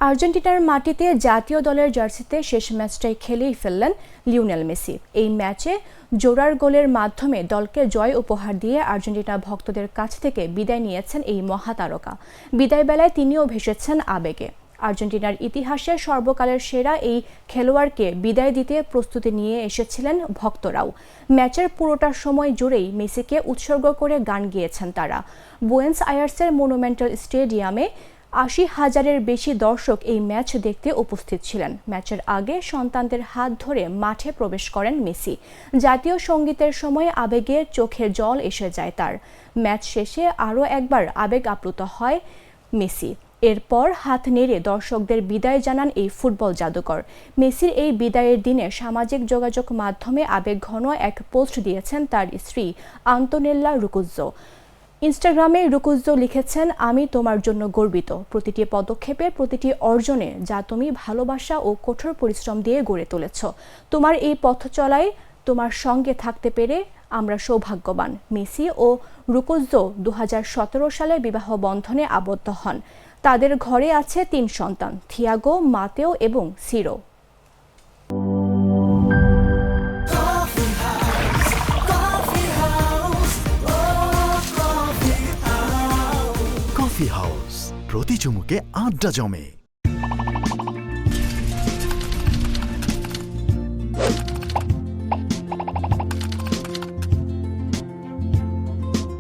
আর্জেন্টিনার মাটিতে জাতীয় দলের জার্সিতে শেষ ম্যাচটাই খেলেই ফেললেন লিওনেল মেসি। এই ম্যাচে জোড়ার গোলের মাধ্যমে দলকে জয় উপহার দিয়ে আর্জেন্টিনা ভক্তদের কাছ থেকে বিদায় নিয়েছেন এই মহাতারকা। বিদায় বেলায় তিনিও ভেসেছেন আবেগে। আর্জেন্টিনার ইতিহাসে সর্বকালের সেরা এই খেলোয়াড়কে বিদায় দিতে প্রস্তুতি নিয়ে এসেছিলেন ভক্তরাও। ম্যাচের পুরোটা সময় জুড়েই মেসিকে উৎসর্গ করে গান গেয়েছেন তারা। বুয়েন্স আয়ার্সের মনুমেন্টাল স্টেডিয়ামে ৮০,০০০-এর বেশি দর্শক এই ম্যাচ দেখতে উপস্থিত ছিলেন। ম্যাচের আগে সন্তানদের হাত ধরে মাঠে প্রবেশ করেন মেসি। জাতীয় সঙ্গীতের সময় আবেগে চোখে জল এসে যায় তার। ম্যাচ শেষে আরও একবার আবেগ আপ্লুত হয় মেসি। এরপর হাত নেড়ে দর্শকদের বিদায় জানান এই ফুটবল জাদুকর। মেসির এই বিদায়ের দিনে সামাজিক যোগাযোগ মাধ্যমে আবেগঘন এক পোস্ট দিয়েছেন তার স্ত্রী আন্তোনেল্লা রুকুজ্জো। ইনস্টাগ্রামে রুকুজ্জো লিখেছেন, আমি তোমার জন্য গর্বিত। প্রতিটি পদক্ষেপে, প্রতিটি অর্জনে যা তুমি ভালোবাসা ও কঠোর পরিশ্রম দিয়ে গড়ে তুলেছ। তোমার এই পথ চলায় তোমার সঙ্গে থাকতে পেরে আমরা সৌভাগ্যবান। মেসি ও রুকুজ্জো ২০১৭ সালে বিবাহ বন্ধনে আবদ্ধ হন। তাদের ঘরে আছে ৩ সন্তান, থিয়াগো, মাতেও এবং সিরো। কফি হাউস, প্রতি চুমুকে আড্ডা জমে।